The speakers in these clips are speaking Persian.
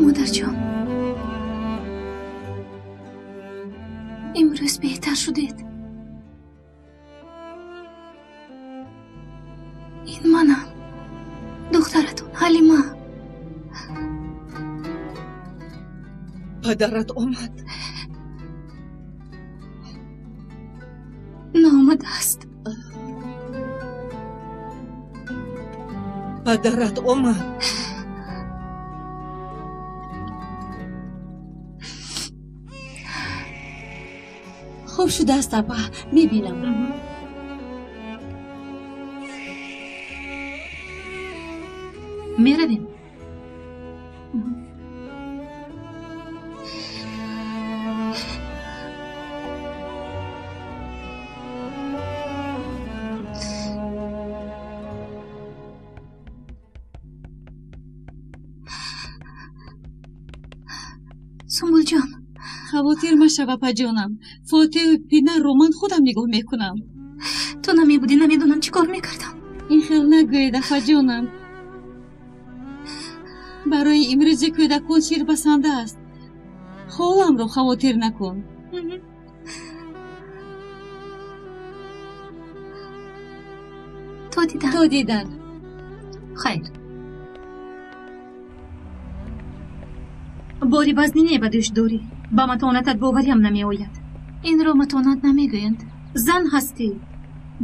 مادر جان امروز بهتر شدید. این منم دخترتون حلیمه. پدرت آمد. نامده است. پدرت آمد. خوب شده است اپا، میبینم. میرویم. سنبول جان خواطر مشو اپا جانم. فاتح و پینا رو من خودم نگاه میکنم. تو نمیبودی نمیدونم چی کار میکردم. این خیل نگوید اپا جانم. برای امروز کودکان شیر بسنده است. حالم رو خواطر نکن. تو دیدن. خیر. باری وزنی به دوش داری. با متانتت باوری هم نمی آید. این رو متانت نمی گویند. زن هستی.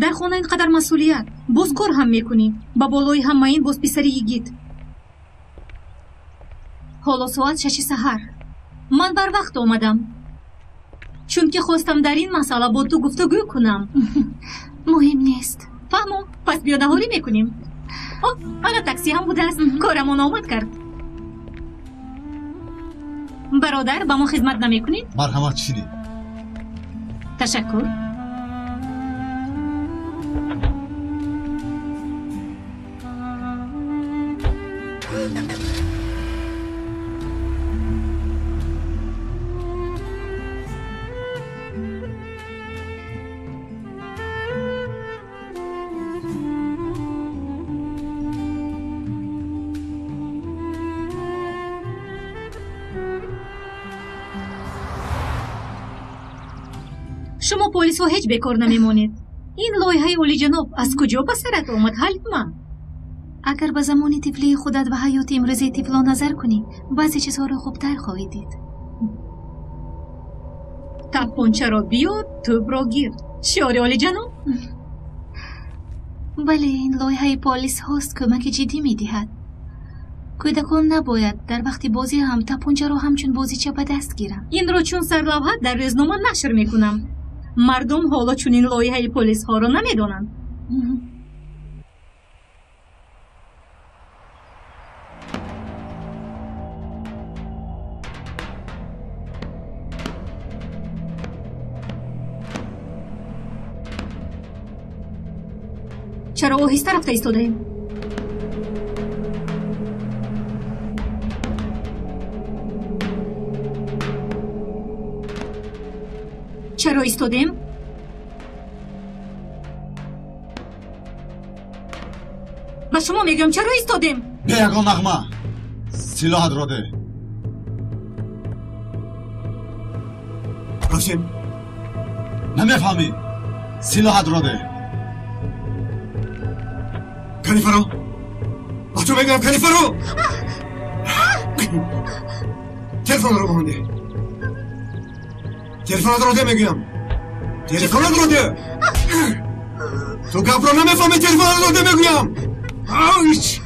در خانه اینقدر مسئولیت. باز کار هم میکنی. با بالای همه این باز پسری یگید. حالا ساعت 6 سحر. من بر وقت آمدم. چون که خواستم در این مسئله با تو گفتگو کنم. مهم نیست. فهمو؟ پس بیا دهاری میکنیم. حالا تاکسی هم بوده است. کارمون آمد کرد. برادر با ما خدمت نمیکنید؟ مرحمت شدید. تشکر. شما پلیس و هیچ بکار نمیمونید. این لایحه اولی جناب از کجا به سرت آمد حلیمه؟ اگر به زمان طفلی خودت و حیات امروزی طفلا نظر کنی بعضی چیزها رو خوبتر خواهید دید. تپانچه را بیار توپ را گیر. شعار اولی جناب؟ بله این لایحه پلیس هاست کمک جدی میدهد. کودکان نباید در وقت بازی هم تپانچه را همچون بازیچه به دست گیرند. این را چون سرلوحه در روزنامه نشر میکنم. مردم حالا چون این لایحه پلیس ها را نمیدونند. چرا آهسته رفته ایستاده ایم؟ چرا ایستادیم؟ به شما میگم چرا ایستادیم؟ به یگان نغمه سلاحت را ده. راسم نمیفهمی. سلاحت را ده. کلیفرو بچه میگم کلیفرو تلفن رو بانده. تلفن رو ده میگم. تلفن رو ده. تو گپ رو نمیفهمی. تلفن رو ده میگم. آیش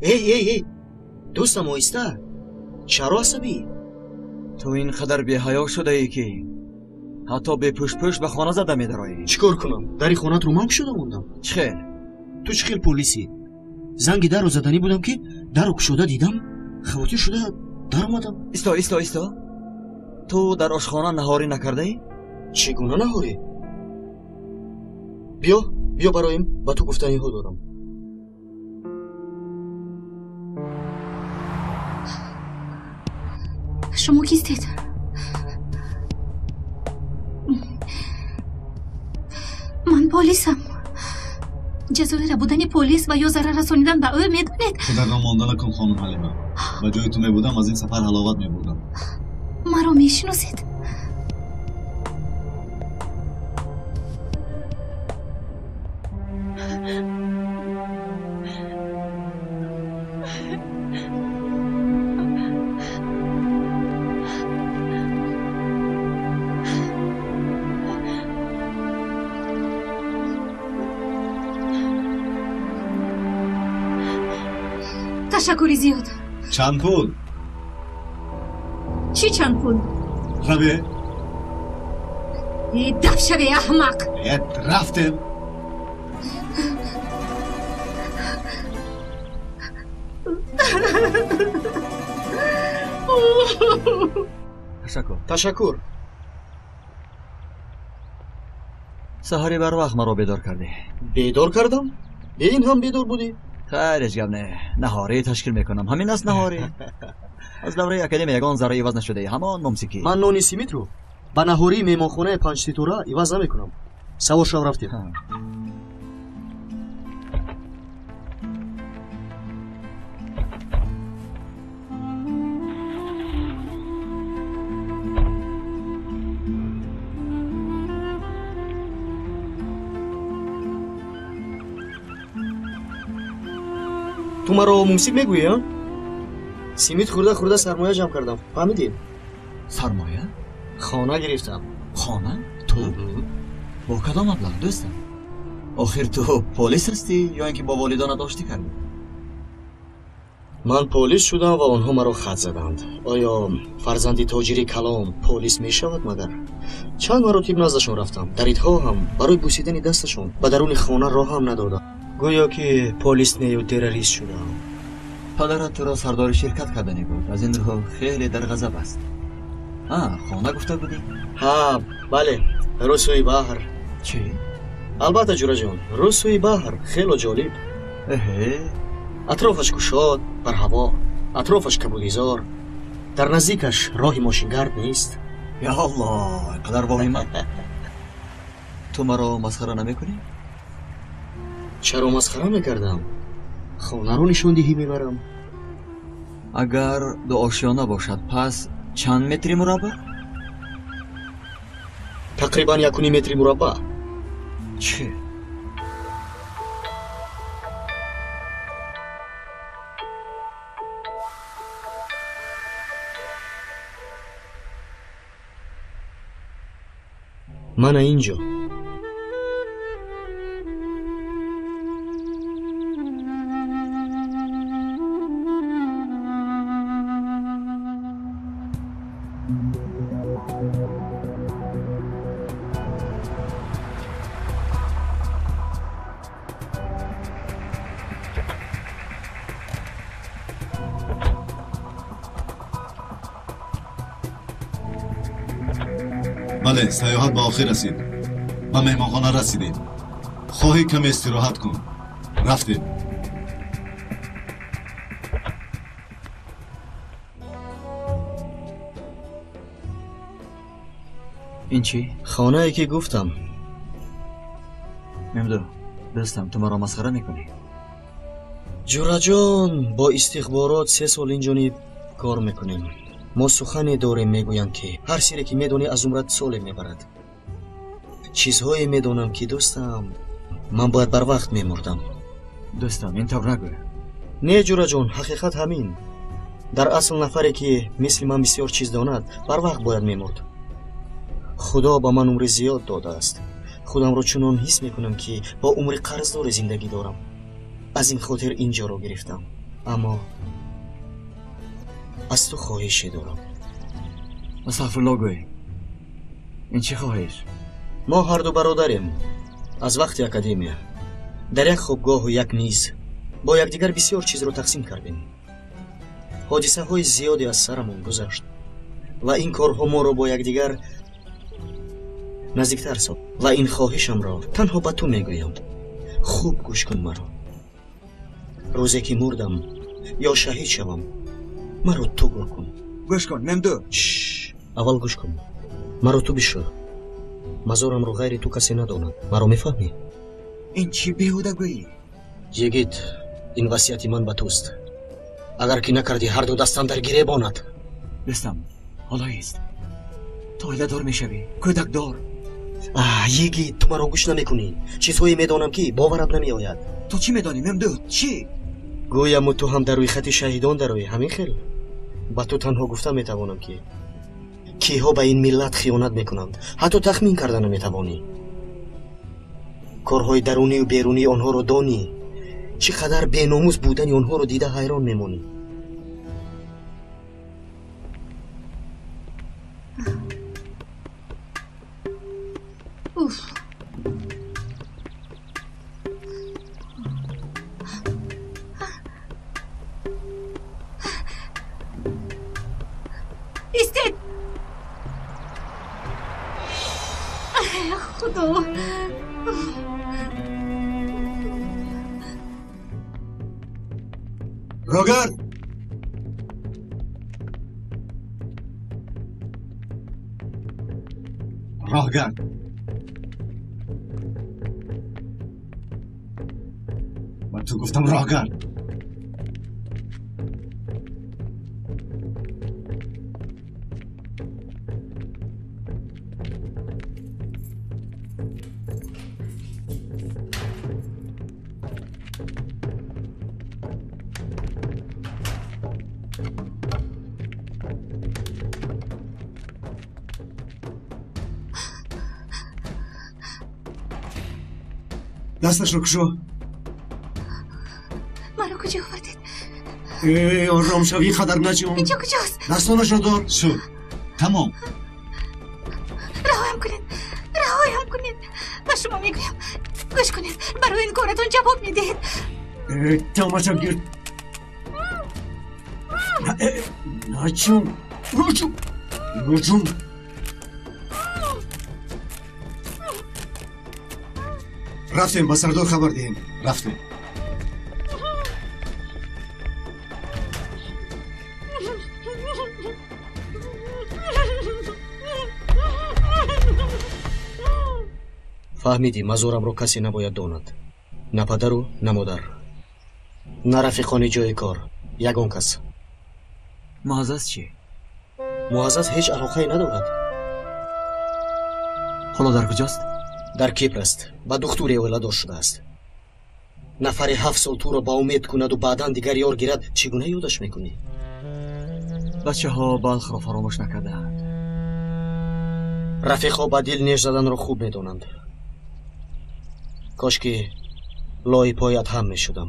ای دوستم آیسته چرا عصبی؟ تو اینقدر بی‌حیا شده ای که حتی به پشت به خانه زده می‌درایی. چیکار کنم؟ دری خونت رو مام شده موندم. چخیل؟ تو چخیل پلیسی؟ زنگ در رو زدنی بودم که در رو کشوده دیدم خواتیر شده در اومدم. ایستا تو در آشخانه نهاری نکرده ای؟ چگونه نهاری؟ بیا برایم با تو گفتنی ها دارم. شما کیستید؟ من پلیسم. جزای را بودن پلیس و یا ضرر رسانیدن به او میدونید؟ خودت مانده نکن خانم حلیمه. و جای تو میبودم از این سفر حلاوت میبردم. مرا میشناسید؟ تشکری زیاد. چند پول؟ چی چند پول؟ روی؟ دف شوی احمق. رفتم. تشکر. سحری بر وقت مرا بیدار کردی. بیدار کردم؟ این هم بیدار بودی؟ خیرش گم نه. نهاری تشکیل میکنم. همین است نهاری. از دوره اکادمی یگان ذره عوض نشده. همان ممسکی. من نونی سیمیت رو با نهاری میمانخانه پنج تیتورا عوض نمیکنم. سوار شو رفتیم. تو مرا ممسک میگویی ها؟ سیمیت خورده سرمایه جمع کردم. فهمیدی؟ سرمایه؟ خانه گرفتم. خانه؟ تو؟ با کدام مبلغ دوستم؟ آخر تو پلیس هستی یا اینکه با والدانت آشتی کردی؟ من پلیس شدم و آنها مرا خط زدند. آیا فرزندی تاجری کلام پلیس می شود مگر؟ چند مراتب نزدشان رفتم. در ایدها هم برای بوسیدن دستشون به درون خانه راه هم ندادم. گویا که پلیس نیو تروریست شدم. پدرت تو را سردار شرکت کردنی بود. از این رو خیلی در غضب است. خانه گفته بودی؟ ها بله، رو سوی بحر. چی؟ البته جورا جان، رو سوی بحر خیلی جالب. اطرافش گشاد بر هوا، اطرافش کبودیزار، در نزدیکش راهی ماشینگرد نیست. یا الله، قدر واهمه. تو مرا مسخره نمیکنی؟ چرا مسخره میکردم؟ خانه رو نشون دهی میبرم. اگر دو آشیانه باشد پس چند متری مربع؟ تقریبا 1.5 متر مربع. چه؟ من اینجا. بله، سیاحت به آخر رسید. به مهمانخانه رسیدیم. خواهی کم استراحت کن. رفتیم. این چی؟ خانه ای که گفتم. ممدو دوستم، تو مرا مسخره میکنی؟ جورا جان، با استخبارات 3 سال اینجا کار میکنیم. ما سخنی داریم میگویند که هر سری که میدونی از عمرت سال میبرد. چیزهایی میدونم که دوستم من باید بر وقت میمردم. دوستم اینطور نگو. نه جورا جان، حقیقت همین. در اصل نفری که مثل من بسیار چیز داند بر وقت باید میمرد. خدا با من عمر زیاد داده است. خودم رو چنان حس میکنم که با عمر قرضدار زندگی دارم. از این خاطر اینجا رو گرفتم. اما از تو خواهشی دارم. استغفرالله گوی. این چه خواهش؟ ما هر دو برادریم. از وقت اکادمی در یک خوابگاه و یک میز با یکدیگر بسیار چیز رو تقسیم کردیم. حادثه های زیادی از سرمون گذشت و این کارها ما رو با یکدیگر نزدیکتر ساخت. و این خواهشم را تنها به تو میگویم. خوب گوش کن مرا. روزی که مردم یا شهید شوم مرا تو گوش کن. گوش کن ممدو. اول گوش کن. مرا تو بشو. مزارم رو غیر تو کسی نداند. مرا میفهمی؟ این چی بیهوده گویی؟ یگید این وصیت من به توست. اگر که نکردی هر دو دستم در گریبانت. دوستم حالا ایست. تو عیله دار میشوی، کودک دار. یگید تو مرا گوش نمیکنی. چیزهایی میدانم که باورت نمی آید. تو چی میدانی ممدو؟ چی؟ گویم تو هم در روی خط شهیدان در روی همین خیل. با تو تنها گفته میتوانم که کیها به این ملت خیانت میکنند. حتی تخمین کردن نمیتوانی. کارهای درونی و بیرونی آنها رو دانی. چقدر بی‌ناموس بودن آنها رو دیده حیران میمونی. ایستید. خدا. راهگر راهگر من تو گفتم راهگر دستش رو کشو مرا کجا آوردید؟ آرام شوی خطر نجون اینجا کجاست؟ دستانش رو دار شد تمام رهایم کنید و شما میگویم گوش کنید برای این کارتون جواب میدید تماشا گیر نجون رجون رفتیم با سردار خبر دهیم رفتیم فهمیدی مزورم رو کسی نباید داند نه پدر و نه مادر نه رفیقان جای کار یگان کس معزز چی؟ معزز هیچ علاقه ندارد حالا در کجاست؟ در کیپر است با دختوری ولادار شده است نفر 7 سال تو را با امید کند و بعدا دیگر یار گیرد چگونه یادش میکنی؟ بچه ها بلخ را فراموش نکردند رفیق ها با دل نیش زدن را خوب میدانند کاش که لای پایت هم میشدم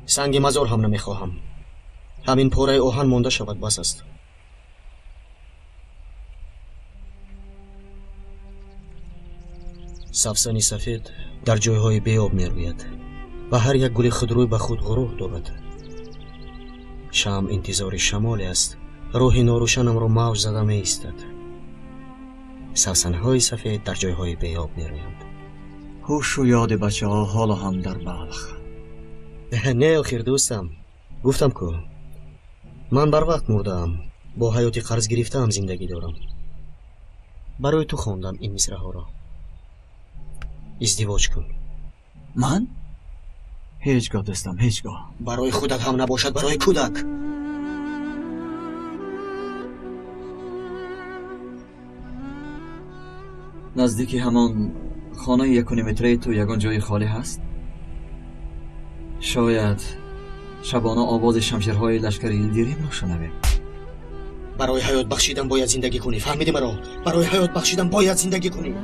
سنگ مزار هم نمیخواهم همین پاره آهن مانده شود بس است سبزنی سفید در جایهای بیاب میروید و هر یک گل خودروی به خود غرور دارد شام انتظار شمال است روح ناروشنم را موج زده می ایستد سبزنهای سفید در جایهای بیاب میرویند هوش و یاد بچه ها حالا هم در بلخ نه آخر دوستم گفتم که من بر وقت مردم با حیاتی قرض گرفته هم زندگی دارم برای تو خواندم این مصرع ها را ازدواج کن من؟ هیچگاه دوستم هیچگاه برای خودت هم نباشد برای کودک نزدیکی همان خانه 1.5 متری تو یگان جای خالی هست؟ شاید شبانه آواز شمشیرهای لشکر یلدیریم را شنویم برای حیات بخشیدن باید زندگی کنی فهمیدی مرا؟ برای حیات بخشیدن باید زندگی کنی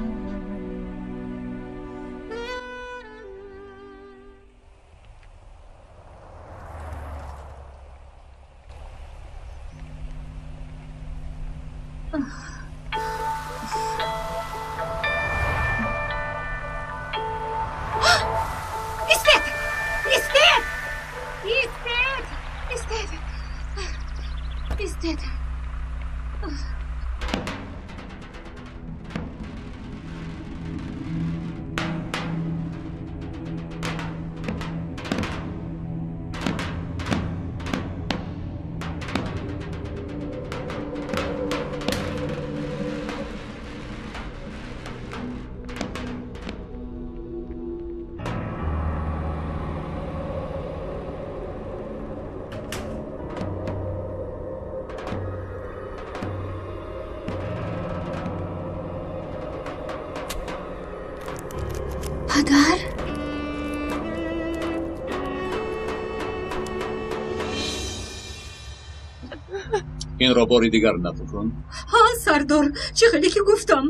این را باری دیگر نفکن. ها سردار چه خیلی که گفتم.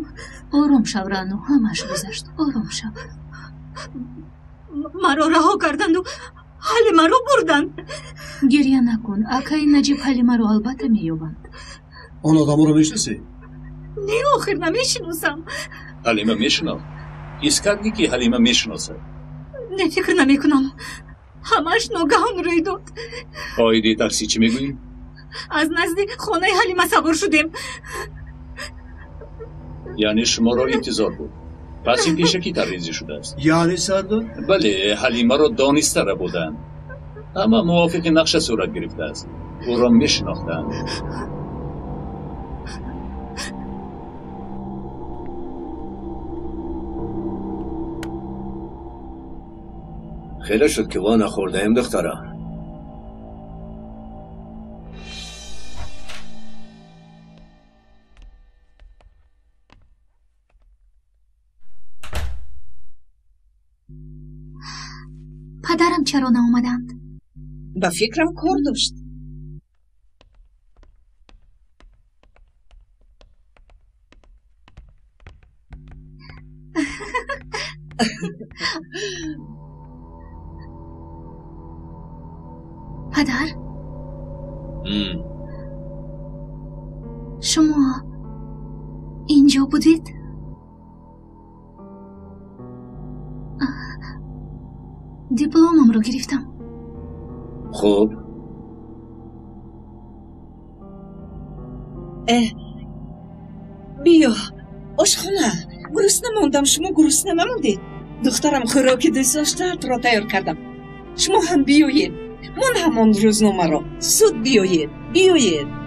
آرام شو رانو همش گذشت آرام شو. مرا رها کردند و حلیمه رو بردند. گریه نکن اکای نجیب حلیمه رو البته مییابند. آن آدم رو میشناسی؟ نه آخر نمیشناسم. حلیمه میشناس؟ ایسکردی که حلیمه میشناسه؟ نه فکر نمیکنم. همش ناگهان روی داد. آیدی ترسی چی میگویی؟ از نزدیک خانه حلیمه سوار شدیم. یعنی شما را انتظار بود. پس این پیشکی ترینزی شده است. یعنی سردار؟ بله حلیمه را دانسته را بودن. اما موافق نقشه صورت گرفته است. او را میشناختند. خیلی شد که وا نخورده ایم دخترم. پدرم چرا نآمدند؟ با فکرم کار داشت. پدر؟ شما اینجا بودید؟ دیپلمم رو گرفتم. خوب. بیا آشخانه. گرسنه موندم. شما گرسنه نموندید؟ دخترم خوراکی دوست داشته را تیار کردم. شما هم بیایید. من همان روزنامه را. زود بیایید. بیایید.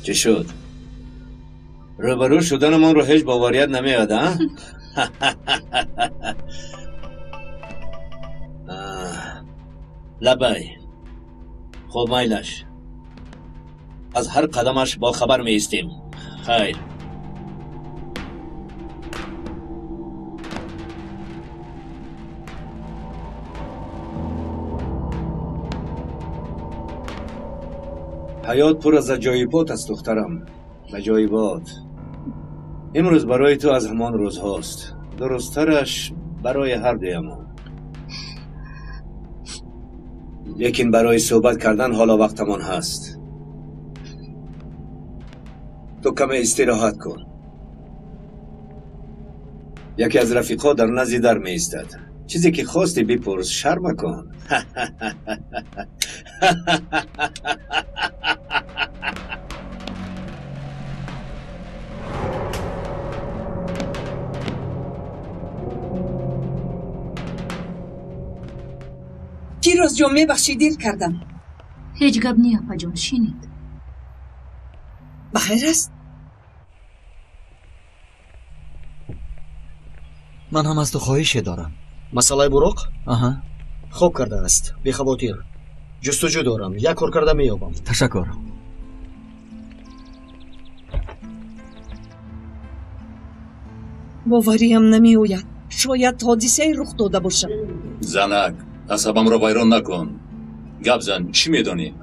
چه شد؟ روبرو شدن من رو هیچ باوریت نمیاد ها؟ لبای خب مایلش از هر قدمش با خبر می ایستیم. خیر. حیات پر از عجایبات است دخترم. عجایبات. امروز برای تو از همان روز هاست. درسترش برای هر دویمان. لیکن برای صحبت کردن حالا وقتمان هست. تو کم استراحت کن. یکی از رفیقا در نزد در می ایستد. چیزی که خواستی بپرس. شرم کن. دیروز جمعه بخشی دیر کردم. هیچ گپ نی اپا جان. شینید بخیر است؟ من هم از تو خواهشی دارم. مسئله براق؟ آها. خوب کرده است. بی خواطر. جستجو دارم. یک کار کرده میابم. تشکر. باوریم نمی آید. شاید حادثه رخ داده باشد. زنک عصبم را ویران نکن. گپ زن. چی میدانی؟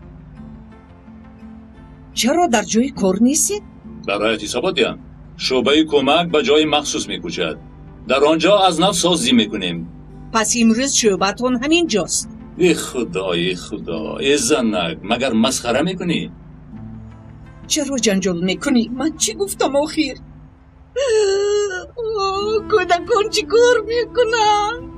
چرا در جای کار نیستید؟ برای احتساباتیم. شعبه کمک به جای مخصوص میکوشد. در آنجا از نو سازی میکنیم. پس امروز شعبتون همین جاست. ای خدا ای خدا. ای زنک مگر مسخره میکنی؟ چرا جنجال میکنی؟ من چی گفتم آخیر؟ کودکان چی کار میکنن؟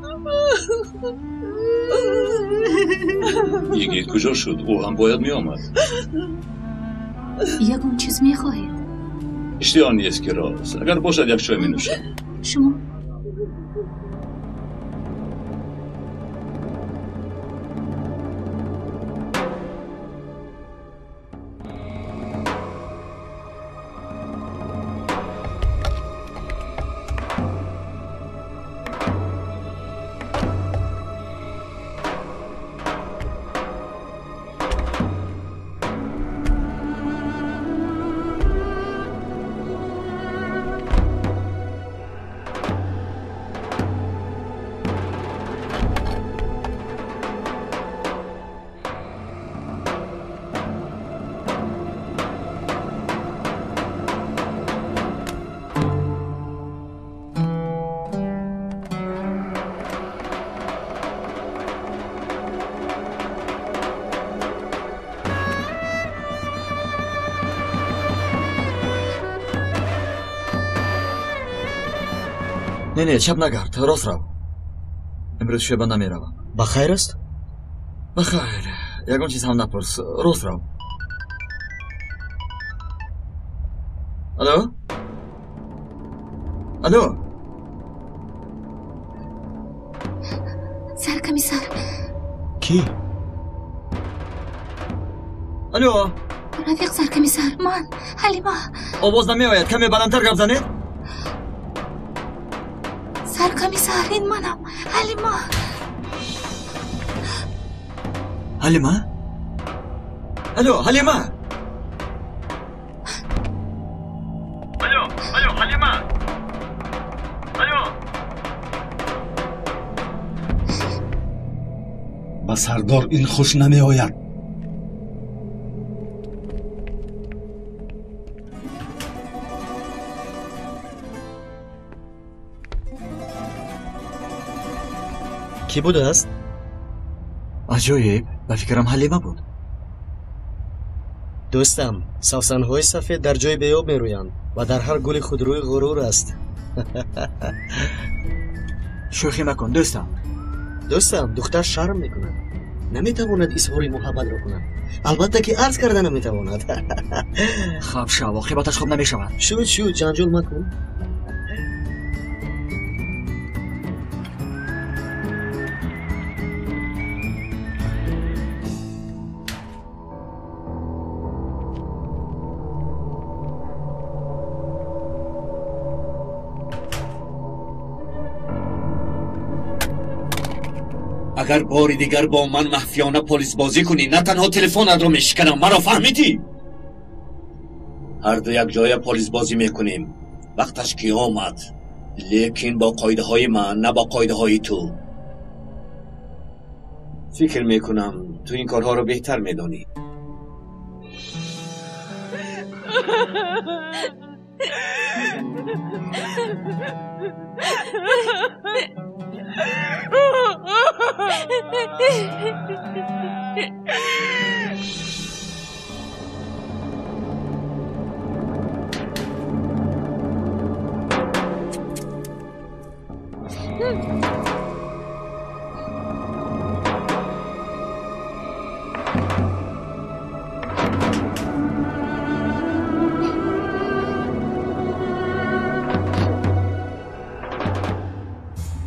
یگید کجا شد؟ او هم باید می آمد. یکم چیز میخواهید؟ اشتیان نیست که راست. اگر باشد یک چای می نوشم. شما نه چپ نگرد. راست رو. امروز شب نمیروم. بخیر است؟ بخیر. یگان چیز هم نپرس. راست رو. الو الو سرکمیسر کی الو رفیق سرکمیسر من حلیمه آواز نمیآید کمی بلندتر گپ زنید سرکمیسر این منم حلیمه حلیمه الو حلیمه الو حلیمه الو با سردار این خوش نمی آید. کی بوده است؟ عجایب به فکرم حلیمه بود. دوستم سوسن‌های سفید در جای بیاب میرویند و در هر گل خودروی غرور است. شوخی مکن دوستم. دوستم دختر شرم میکند، نمیتواند اظهار محبت را کند. البته که عرض کرده نمیتواند. خب شو عاقبتش خوب نمیشود. شو جنجال مکن. اگر باری دیگر با من مخفیانه پلیس بازی کنی نه تنها تلفنت رو میشکنم. مرا فهمیدی؟ هر دو یک جای پلیس بازی میکنیم. وقتش که آمد، لیکن با قاعده های من نه با قاعده های تو. فکر میکنم تو این کارها رو بهتر میدانی.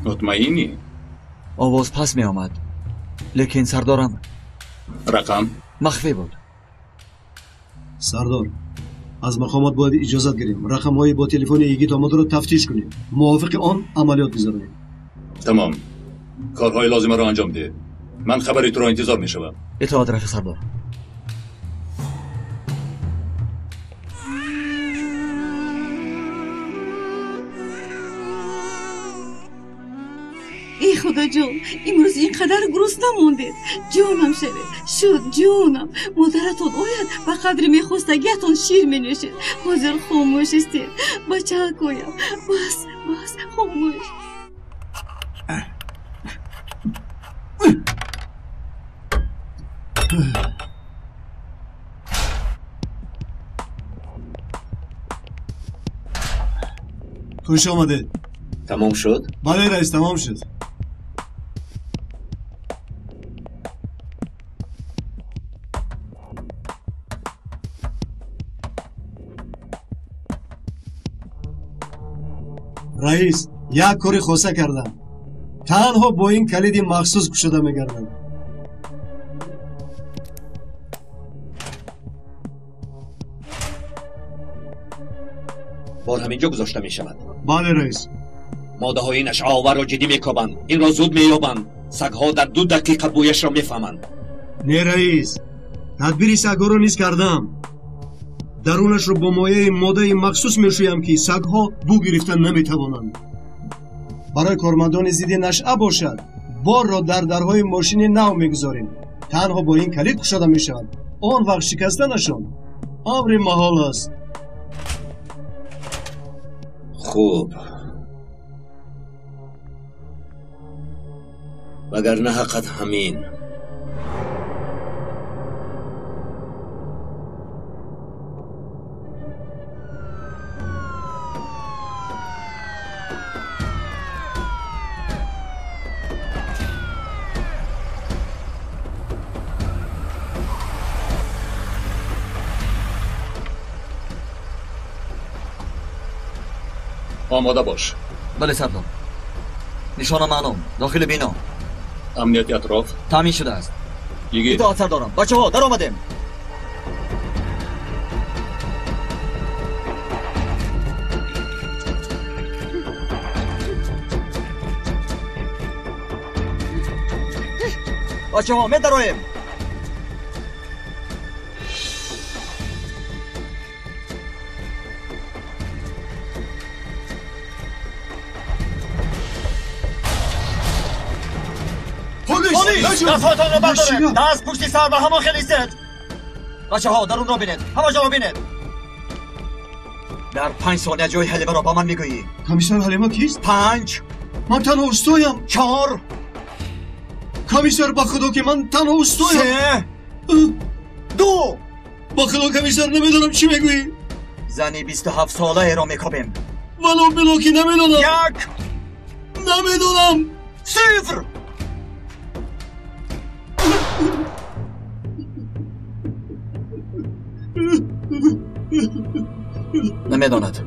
مطمئنی؟ آواز پس می آمد لیکن سردارم رقم مخفی بود. سردار از مقامات باید اجازت گیریم رقم های با تلفن یگیت آمده را تفتیش کنیم، موافق آن عملیات بذاریم. تمام، کارهای لازمه را انجام ده. من خبری تو را انتظار می شوم. اطاعت رفیق سردار. ای خدا جان امروز اینقدر گرسنه نموندید. جانم شد جانم. مادرتون آید و قدر میخواستگیتون شیر می نوشید. حاضر خاموش استید. بچه ها کویم بس خاموش. خوش آمده. تمام شد؟ بله رئیس تمام شد. رئیس یک کاری خواسته کردم. تنها با این کلید مخصوص کشیده میگردم. بار همینجا گذاشته می شود. بله رئیس. ماده های نشعه آور را جدی میکابند. این را زود مییابند. سگها در 2 دقیقه بویش را میفهمند. نه رئیس، تدبیر سگها را نیز کردم. درونش رو با مایه ماده مخصوص میشویم که سگها بو گرفتن نمیتوانند. برای کارمندان ضد نشعه باشد بار را در درهای ماشین نو میگذاریم. تنها با این کلید گشاده میشود. آن وقت شکستنشان امر محال است. خوب، وگرنه حقیقت همین. آماده باش. بله سردار. نشانه معلوم. داخل بینا. امنیت اطراف تامین شده است. یگی اطاعت سردارم. بچه ها در آمدیم. بچه ها می درایم. پلیس! دستهاتان را بردارید. دست پشتی سر و همان خیلی ایستید. بچه ها درون را بینید. همه جا را بینید. در 5 ثانیه جای حلیمه را با من میگویی. کمیسر حلیمه کیست؟ 5 من تنها اوستایم. 4 کمیسر با خدا که من تنها اوستایم. 3 2 با خدا کمیسر نمیدونم چی میگویی. زنی 27 ساله را میکابیم. ولو بلو که نمیدونم. 1 نمیدونم. 0 نمیداند.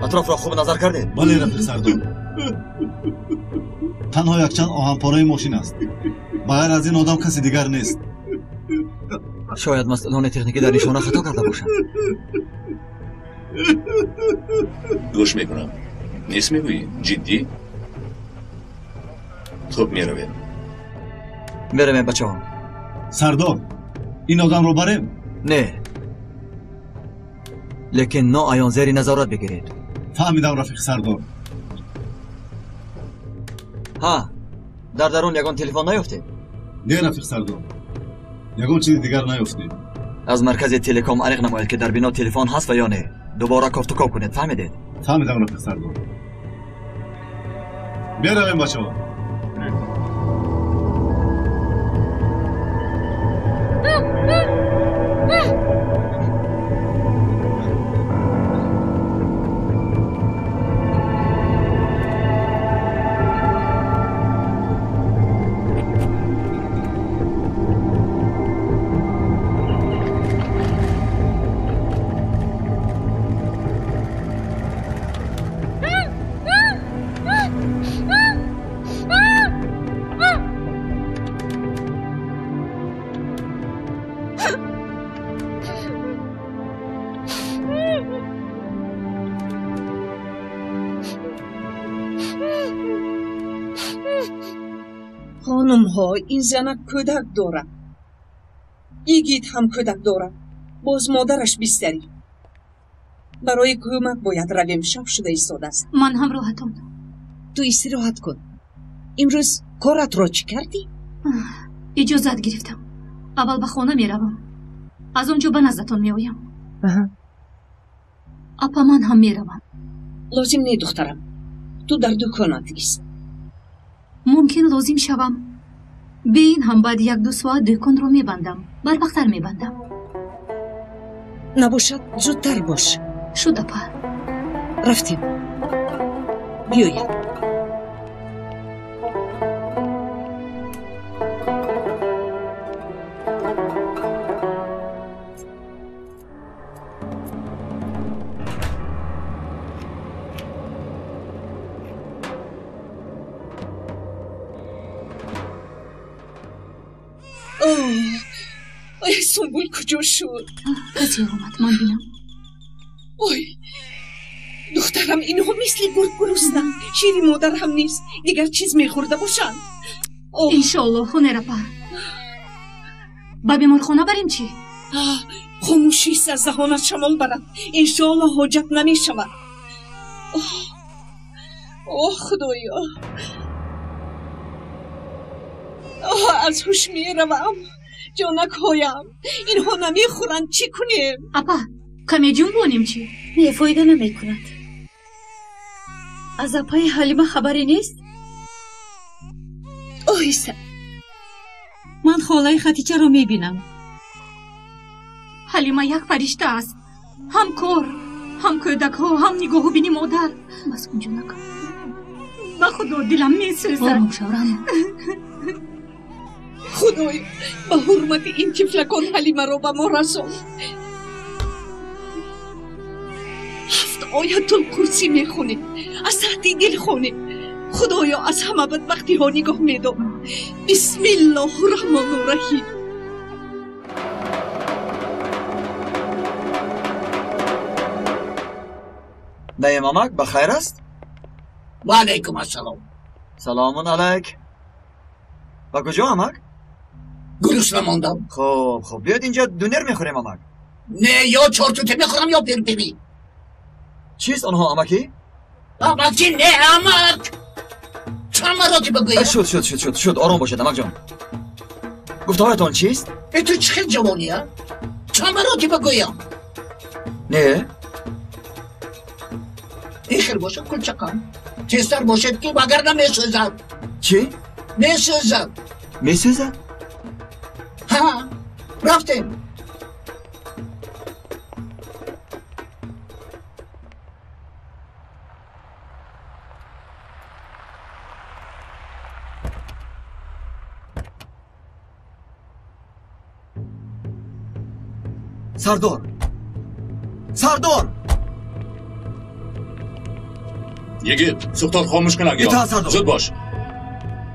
اطراف را خوب نظر کردید؟ بله رفیق سردار. تنها یک چند آهنپاره ماشین است. بغیر از این آدم کسی دیگر نیست. شاید مسئولان تکنیکی در نشانه خطا کرده باشند. گوش میکنم. نیست میگویی؟ جدی؟ خب میرویم. بریم بچه ها. سردار این آدم رو بریم؟ نه، لیکن ناعیان زیر نظارت بگیرید. فهمیدم رفیق سردار. ها، در درون یگان تلفن نیفتید؟ نه رفیق سردار، یگان چیز دیگر نیفتید. از مرکز تلکام عرق نمایید که در بنا تلفن هست و یا نه. دوباره کافت و کاف کنید. فهمیدید؟ فهمیدم رفیق سردار. بیارویم بچه ها. خانم ها این زنک کودک دارد. یگید هم کودک دارد. باز مادرش بیستری. برای کمک باید رویم. شب شده ایستاده است. من هم راحتم. تو استراحت کن. امروز کارت را چی کردی؟ اجازت گرفتم. اول به خانه می روم. از اونجا به نزدتان می آیم. اپا من هم می روم. لازم نه دخترم. تو در دکانت ایست. ممکن لازم شوم. به این هم بعد 1-2 ساعت دکان رو می بندم. بربختر می بندم. نباشد زودتر باش. شد اپا. رفتیم. بیاید. سنبول کجا شد؟ کسی آمد من بینم. اوی دخترم اینها مثل گرگ گرسنه. شیر مادر هم نیست. دیگر چیز میخورده باشن. انشالله خونه را پر. با بیمار خونه بریم چی؟ خاموشی است از دهانت شمال برد. انشالله حاجت نمی شود. خدایا. از هوش می روم. جانک هایم اینها نمی خورند. چی کنیم؟ اپا کمی جون بونیم چی؟ نه فایده نمی کند. از اپای حلیمه خبری نیست؟ آیسته من خالای خطیچه رو می بینم. حلیمه یک فرشته است. هم کار هم کودک ها هم نگاه و بینی مادر. بس کن جونک. به خدا دلم می سوزد. آرام شو رحم. خدای به حرمت این تفلکان حلیمه رو به ما رسون. آیت الکرسی میخونیم، از سختی دل خونیم. خدایا از همه بدبختی ها نگاه میدم. بسم الله الرحمن الرحیم. دایم امک بخیر است؟ و علیکم السلام. سلام علیک. با کجا امک؟ گرسنه ماندم. خب بیاد اینجا دونر میخوریم امک. نه یا چارتوته میخورم یا بربری. چیست آنها امکی؟ امکی نه امک. چند مراتی بگویم؟ شد آرام باشد امک جان. گفته هایتان چیست؟ تو چه خیلی جوانی ها؟ چند مراتی بگویم؟ نه این خیلی باشد کلچکم. تیستر باشد که وگرنه میسوزد. چی؟ میسوزد؟ ها رفتیم. سردار یگید سوختار خاموش کن اگه زود باش.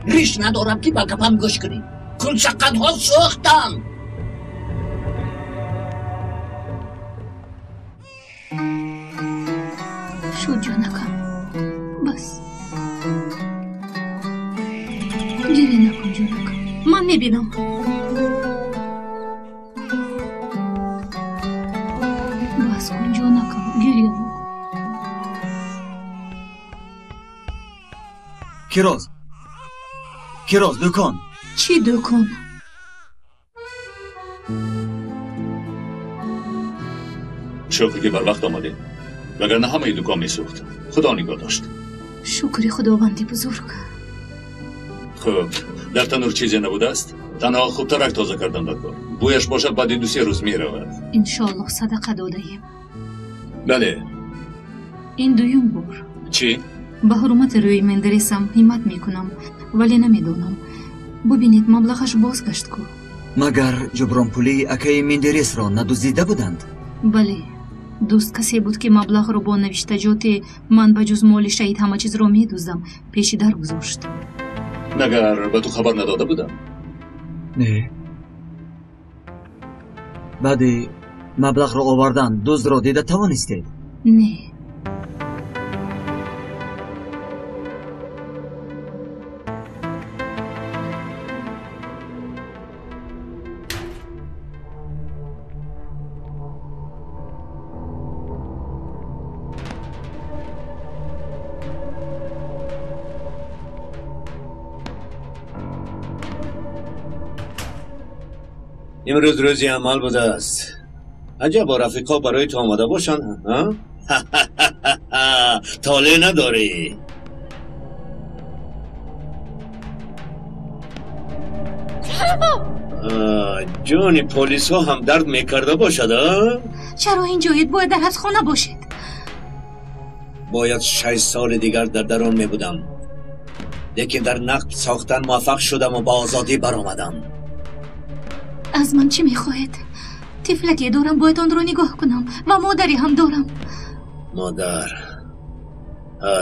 ریش ندارم که با گپم گوش کنی. کلچقت ها سوختم. شد جانکم بس گریه نکن جانکم، من میبینم. بس کن جانکم، گریه نکن. کیروز دکان. چی دکان؟ شکر که بر وقت آمده، وگرنه همه دکان میسوخت. خدا نگاه داشت. شکر خداوندی بزرگ. خب در تنور چیزی نبوده است؟ تنها خوب ترک تازه کردم در کار. بویش باشد بعد 2-3 روز میرود. انشالله صدقه دادهیم. بله. این دویم بار. چی؟ به حرمت روی مندرسم همت میکنم ولی نمیدونم. ببینید مبلغش بازگشت کو. مگر جبران پولی اکای مندرس را ندزدیده بودند؟ بله، دوست کسی بود که مبلغ رو با نوشتجات من به جز مال شهید همه چیز رو میدوزم پیش در گذاشت. مگر به تو خبر نداده بودم؟ نه. بعد مبلغ را آوردن دزد را دیده توانستید؟ نه. امروز روزی عمل بوده است. عجب با رفیقا برای تو آماده باشن ها؟ طالع نداری. جانی پولیس ها هم درد میکرده باشد ها؟ چرا این جایت باید در حبس خانه باشد؟ باید 6 سال دیگر در درون می بودم، لیکن در نقد ساختن موفق شدم و با آزادی برآمدم. از من چی میخواهید؟ طفلکی دارم، باید آن رو نگاه کنم و مادری هم دارم. مادر؟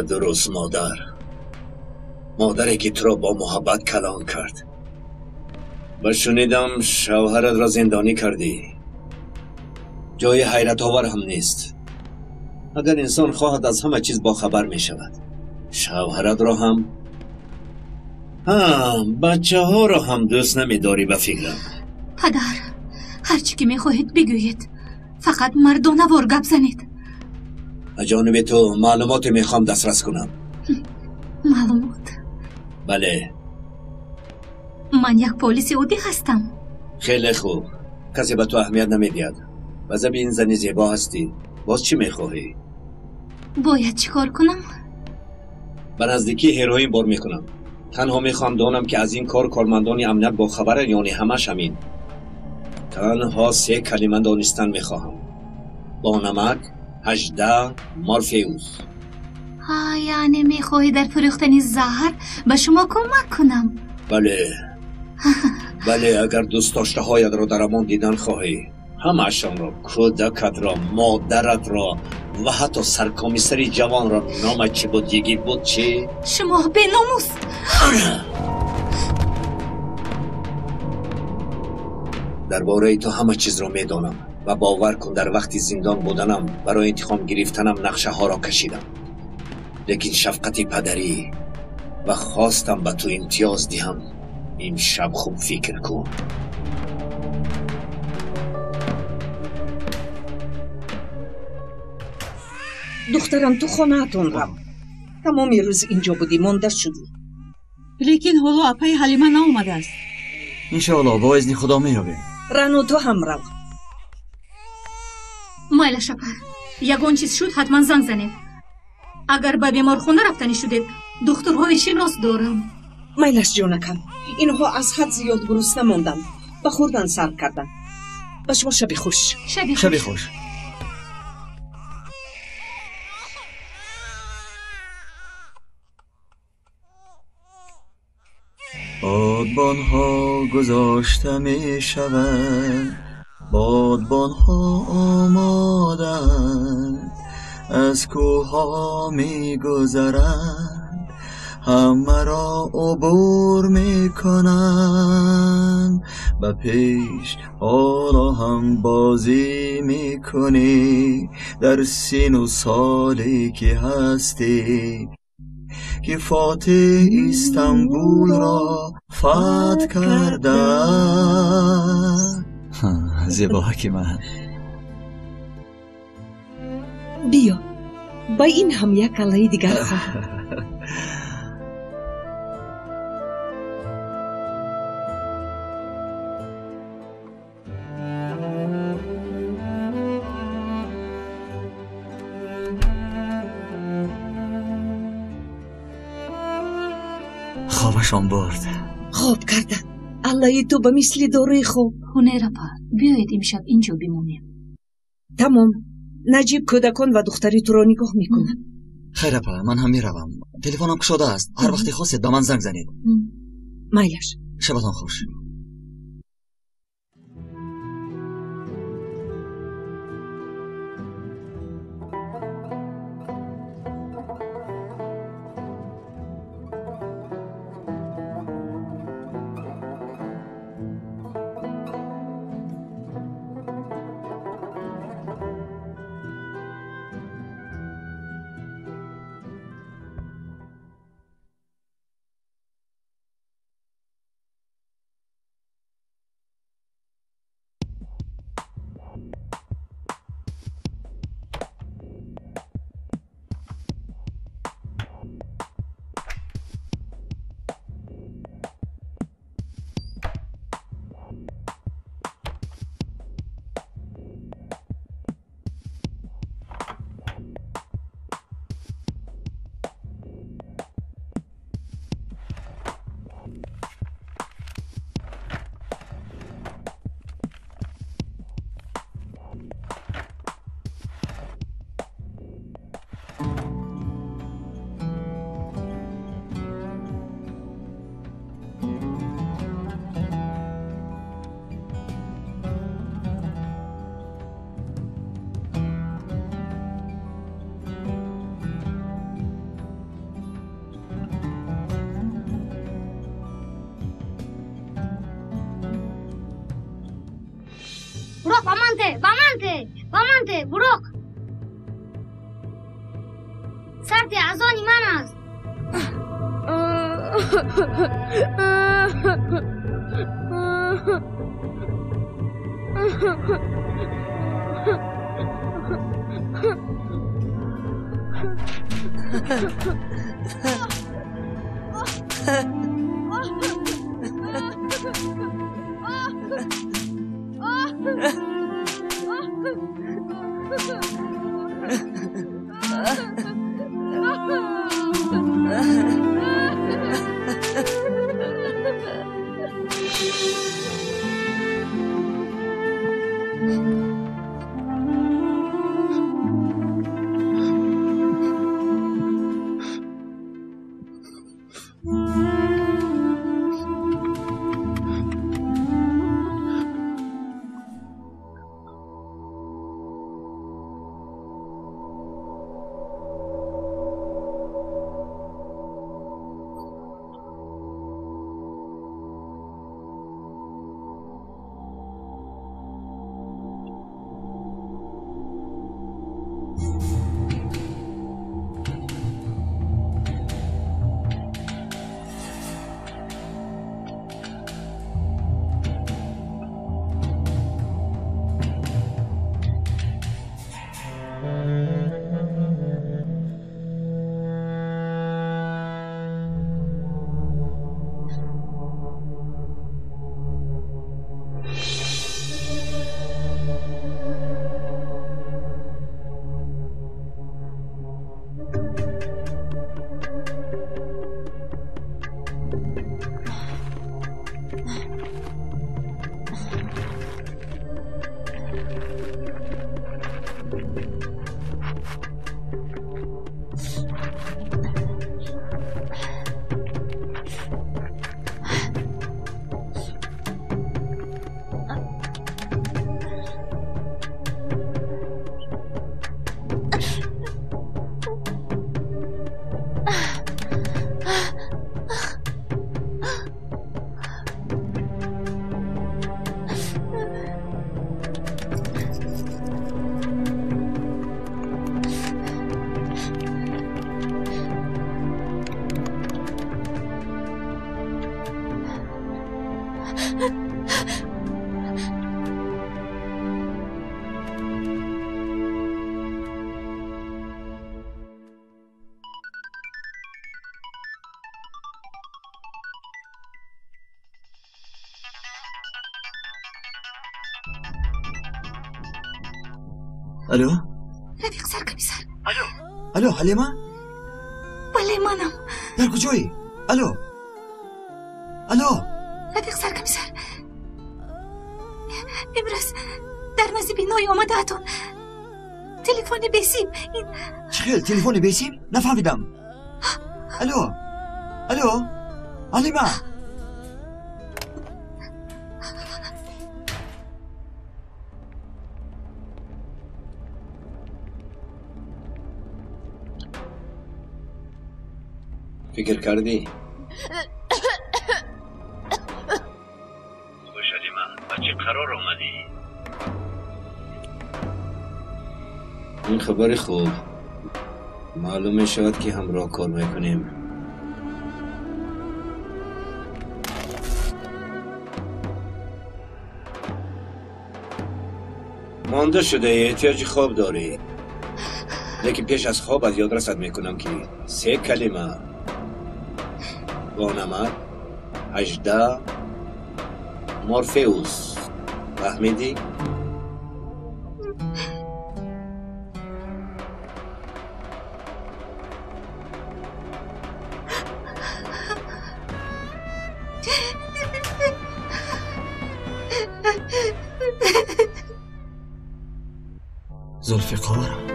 درست مادری که تو را با محبت کلان کرد. و شنیدم شوهرت را زندانی کردی. جای حیرت آور هم نیست. اگر انسان خواهد از همه چیز با خبر می شود. شوهرت را هم بچه ها را هم دوست نمی داری به فکرم. پدر، هرچی که می خواهید بگویید، فقط مردانه وار گپ زنید. جانب تو معلومات می خوام دسترس کنم. معلومات؟ بله. من یک پلیس عادی هستم. خیلی خوب، کسی به تو اهمیت نمیدید. واسه این زنی زیبا هستی، باز چی میخواهی؟ باید چیکار کنم؟ به نزدیکی هروئین بار میکنم. تنها میخوام دانم که از این کار کارمندان امنیت با خبر، یعنی همش همین. تنها 3 کلمه دانستن میخواهم: با نمک، 18 مورفیوس. یعنی میخواهی در فروختن زهر به شما کمک کنم؟ بله، اگر دوست داشته هایت را در امان دیدن خواهی، همشان را، کودکت را، مادرت را و حتی سرکمیسری جوان را نام چی بود؟ یکی بود چی؟ شما به ناموس. درباره تو همه چیز را میدانم و باور کن در وقتی زندان بودنم برای انتقام گرفتنم نقشه ها را کشیدم، لیکن شفقتی پدری و خواستم به تو امتیاز دهم. این شب خوب فکر کن. دخترم تو خانه‌تون رو تمامی روز اینجا بودی، مانده شدی. لیکن حالا اپای حلیمه ناومده است. انشاءالله با اذن خدا میرویم. رانو تو هم رو. майла шапар, ягон чиз шуд ҳатман занг занед. агар ба беморхона рафтанӣ шудед, духтурҳои шинос дорам. майлаш ҷонакам, инҳо аз ҳад зиёд гурусна монданд, ба хӯрдан сар карданд. ба шумо шаби хуш. шаби хуш. بادبان‌ها گذاشته می شوند، بادبان‌ها آمادند، از کوه‌ها می گذرند، همه را عبور می کنند. به پیش حالا هم بازی می کنی، در سین و سالی که هستی، که فاتح استانبول را فتح کرده. زیباک من، بیا با این هم یک کلای دیگر خواهم. خوابشان برد. خوب کردن. الله تو به مثل دوره خوب. هنر اپا بیایید امشب اینجا بمونیم. تمام. نجیب کودکان و دختری تو را نگاه میکنن. خیر اپا، من هم میروم. تلفنم گشاده است، هر وقتی خواستید به من زنگ زنید. مایلش. شبتان خوش. Burak, Bamante, Burak. Sarti, azoni man ast. الو رفیق سرکمیسر. الو حلیمه؟ بله منم. در کجایی؟ الو رفیق سرکمیسر، امروز در نزد بینای آمده اتون تلفن بسیم. این چخیل تلفن بسیم؟ نفهمیدم. الو حلیمه. فکر کردی؟ چه قرار آمدی؟ این خبر خوب. معلوم می شود که همراه کار میکنیم. مانده شده، احتیاج خواب داری. لیکن پیش از خواب از یاد رسد میکنم که 3 کلمه گانمد 18 مورفئوس. فهمیدی؟ ذوالفقار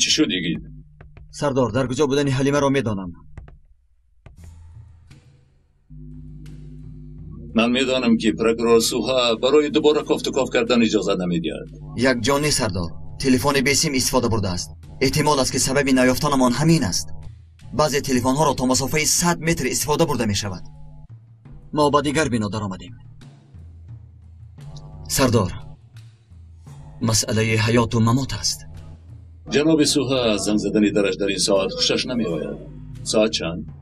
چی شد دیگه؟ سردار در کجا بودن حلیمه را میدانم. من میدانم که پروکورور سوها برای دوباره کافت و کاف کردن اجازه نمیدهد. یک جا نیست سردار. تلفن بسیم استفاده برده است. احتمال است که سبب نیافتنمان همین است. بعضی تلفن ها را تا مسافه 100 متر استفاده برده می شود. ما با دیگر بنا در آمدیم. سردار، مسئله حیات و ممات است. جناب سوها از زنگ زدن درش در این ساعت خوشش نمی آید. ساعت چند؟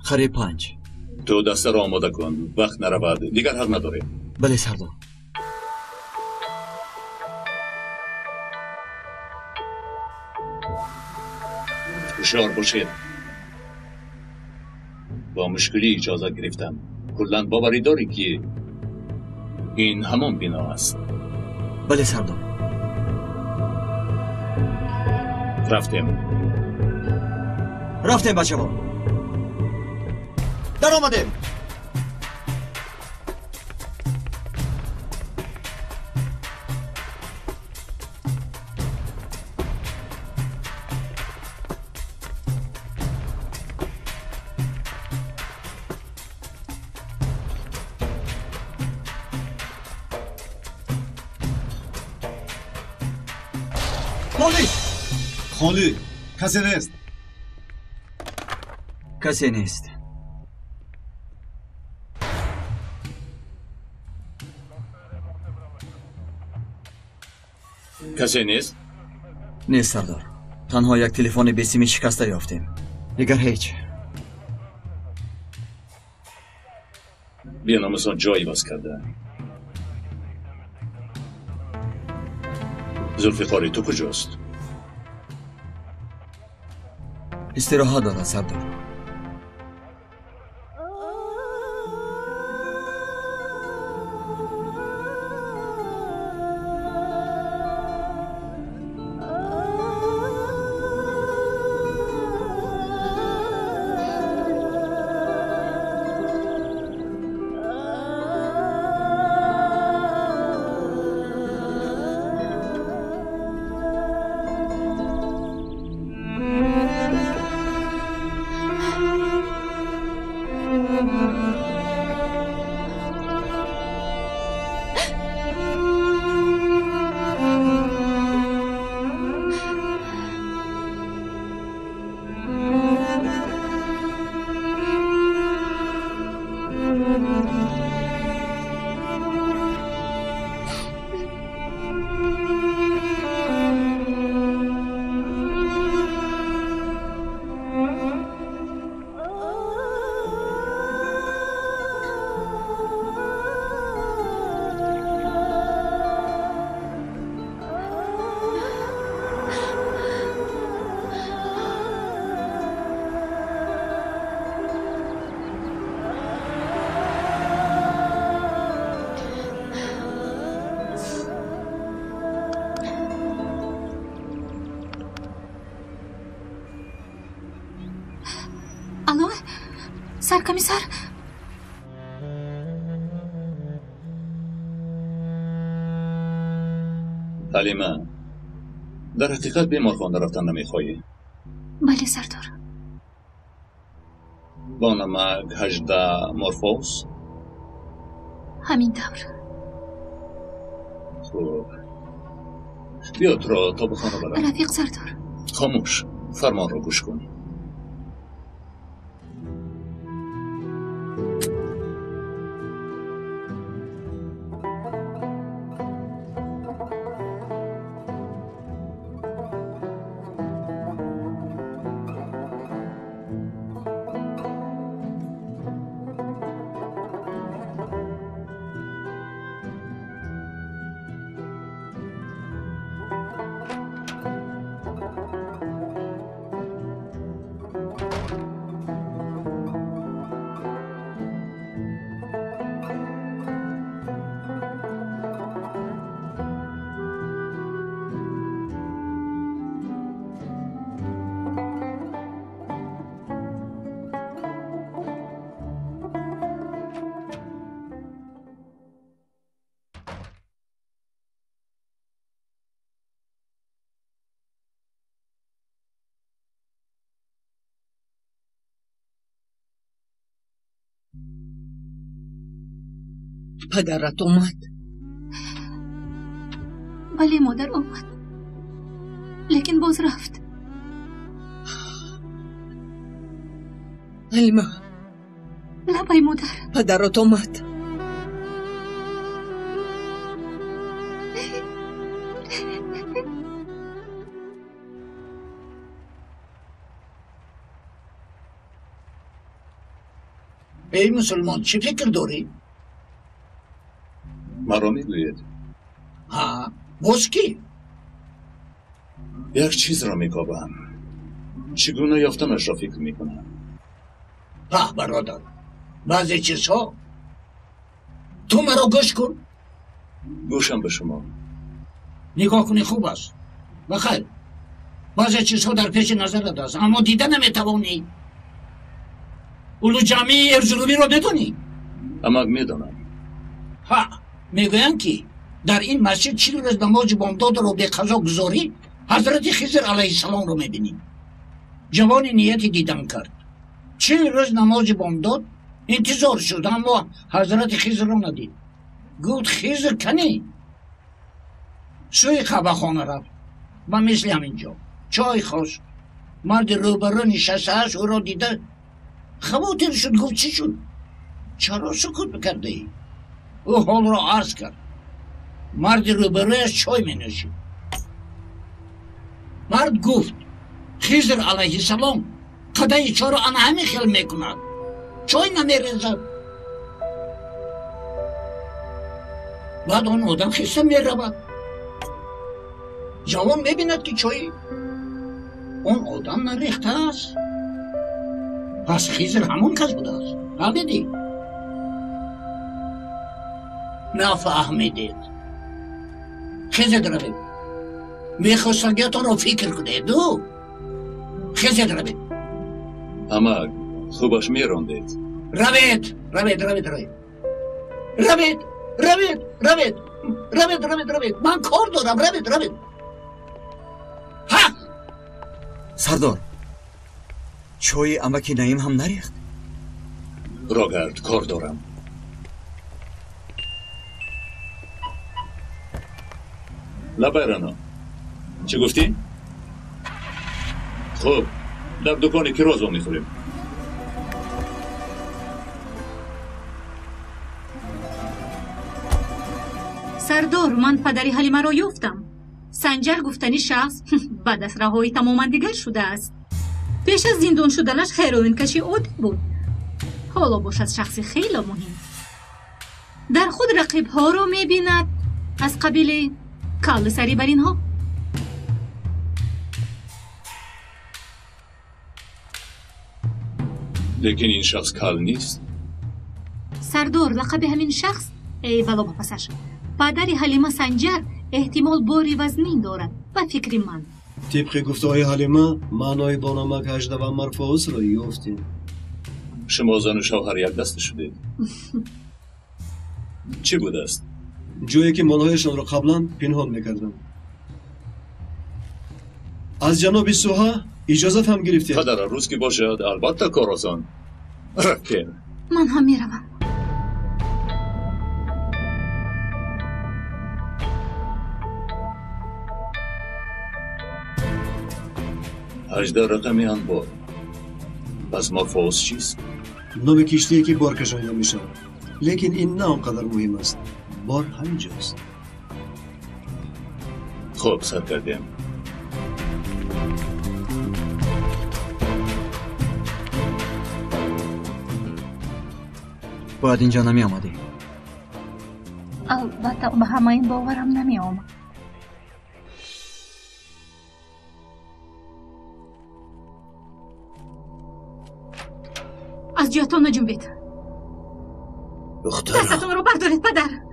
قریب 5. تو دست را آماده کن، وقت نرود، دیگر حق نداره. بله سردار. هوشیار باشید. با مشکلی اجازه گرفتم. کلاً باوری داری که این همان بنا است. بله سردار. رفتیم بچه با. در آمدیم. خالی کسی نیست. کسی نیست. کسی نیست؟ نیست سردار. تنها یک تلفن بسیمی شکسته یافتیم. دیگر هیچ. بیاناموسان جایی باز کرده. ذوالفقاری تو کجاست؟ استراحت دارد سردار. комиссар. حلیمه در حقیقت بیمارخانه رفتن نمیخواهی؟ بله سردار. با نمک 18 مورفوس؟ همین طور. خوب بیا تو را تا به خانه برم. رفیق سردار. خاموش، فرمان را گوش کن. پدرت اومد؟ بله مادر اومد، لیکن باز رفت. حلیمه. لبای مادر. پدرت اومد؟ ای مسلمان چی فکر داری؟ مرا میگوید؟ ها باز کی؟ یک چیز را میکابم. چگونه یافتمش را فکر میکنم. ها برادر، بعضی چیزها تو مرا گوش کن. گوشم به شما. نگاه کنی خوب است. بخیر، بعضی چیزها در پیش نظرت است اما دیده نمیتوانی. اولو جمعی ارزرومی را بدونی؟ اما میدانم. ها میگویند که در این مسجد 40 روز نماز بامداد رو به قضا گذاری حضرت خضر علیه السلام رو میبینیم. جوان نیتی دیدن کرد، 40 روز نماز بامداد انتظار شد اما حضرت خضر رو ندید. گفت خضر کنی؟ سوی خبخانه رفت و مثل همینجا چای خواست. مرد روبرو نشسته است او را دیده خباتر شد. گفت چی شد؟ چرا سکوت کرده ای؟ او حال را عرض کرد. مرد روبرویش چای می نوشید. مرد گفت خضر علیه السلام قدای چای را آن همین خیل می کند، چای نمی ریزد. بعد آن آدم خسته می رود. جوان می بیند که چای اون آدم نریخته است. پس خضر همون کس بوده است. فهمیدی؟ نفهمیدید. خضر روید. میخواستگیتان رو فکر کنید. دو خضر روید. اما خوبش میراندید. روید روید روید روید روید روید روید روید روید روید. من کار دارم. روید روید. ها سردار، چای امکی نعیم هم نریخت؟ راگرد کار دارم. لبیرنا چی گفتی؟ خب در دکان کیروز میخوریم. سردار، من پدری حلیمه را یافتم. سنجر گفتنی شخص بعد از رهایی تماما دیگر شده است. پیش از زندان شدنش هروئین کشی عادی بود. حالا باشد شخصی خیلی مهم. در خود رقیب ها را میبیند از قبیل کال سری بر اینها. لیکن این شخص کال نیست. سردار، لقب همین شخص ای بلا بپسش پدری حلیمه سنجر احتمال باری وزنی دارد و فکر من طبق گفته های حلیمه معنای با نمک 18 مرفوس را یافتیم. شما زن و شوهر یک دست شدید. چی بود است؟ جایی که مالهایشان را قبلا پنهان میکردم. از جناب سوها اجازت هم گرفتید. پدر روز که باشد البته کار آسان. رکن. من هم میروم. هجده رقمی انبار. پس مفاوض چیست؟ نام کشتی که بار کشانده می شود. لیکن این نه آنقدر مهم است. بار همینجاست. خوب سرکردیم. باید اینجا نمی آمدی؟ البته به همه این باورم نمی آمد. از جاتون نجنبید. دخترم دستتون رو بردارید پدر.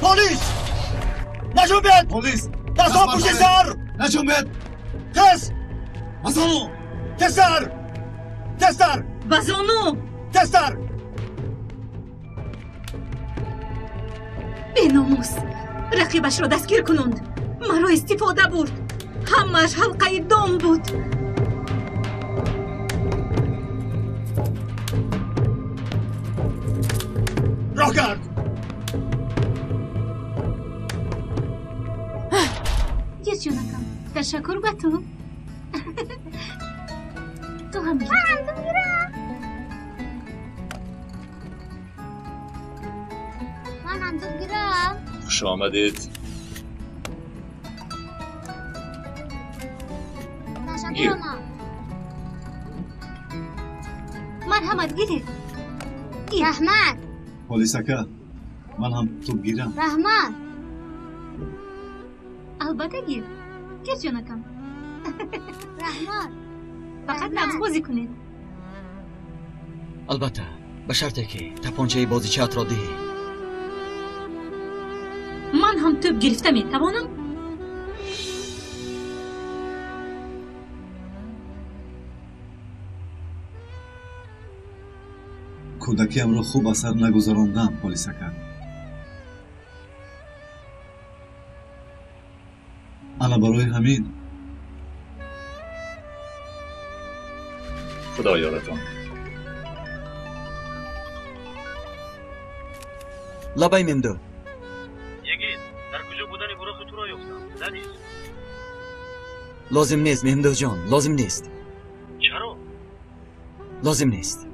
پلیس! نجنبید! پلیس! دستان پشت سر! نجنبید! کس! بزانو! تستر! تستر! بزانو! تستر! بیناموس! رقیبش را دستگیر کنند. مرا استفاده برد. همش حلقه دام بود. راه کرد! گیز جانکم. تشکر به تو. تو هم گیر. من هم تو گیرم. خوش آمدید. تشکر ما. مرحمت گیرید. رحمت. پلیس اکا من هم تو گیرم. رحمت. البته گیر. گیر جانکم. رحمت. فقط نبض بازی کنید. البته به شرطی که تپانچه بازیچه‌ات را دهی. من هم توپ گرفته میتوانم. کودکیم را خوب اثر نگذراندم پلیس اکا. انا برای همین خدا یارتان. لبای ممدو. یگید در کجا بودن براق تو را یافتم؟ ندید. لازم نیست ممدو جان، لازم نیست. چرا؟ لازم نیست.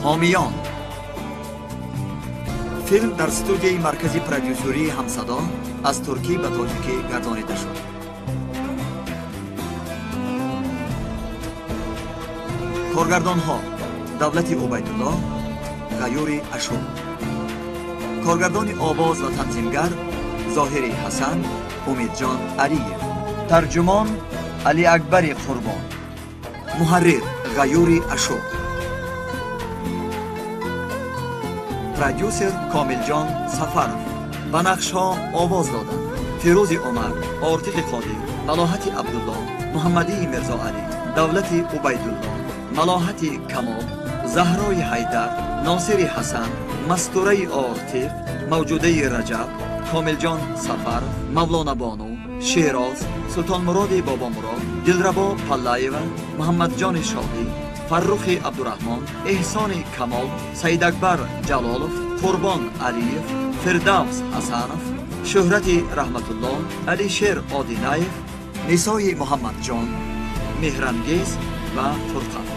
حامیان فیلم در استودیوی مرکزی پرودیوسری همصدا از ترکی به تاجیکی گردانیده شد. کارگردان ها دولت عبیدالله، غیور اشو. کارگردان آواز و تنظیمگر ظاهری حسن، امیدجان علیه. ترجمان علی اکبر قربان. محرر غیور اشو. پرودیوسر کامل جان سفرов با نقش‌ها آواز دادن فیروز عمر، آرتیق قادر، ملاحت عبدالله، محمدی مرزا علی، دولت عبیدالله، ملاحت کمال، زهرای حیدر، ناصر حسن، مستوره آرتیق، موجوده رجب، کامل جان سفرов، مولانا بانو، شیراز، سلطان مراد بابا مراد، دلربا پلایeva، محمد جان شاهی، فرخ عبدالرحمن، احسان کمال، سید اکبر جلالov، قربان علیев، فردوس حسنov، شهرت رحمت الله، علی شیر آدینایف، نسای محمد جان، مهرانگیز و فرقان.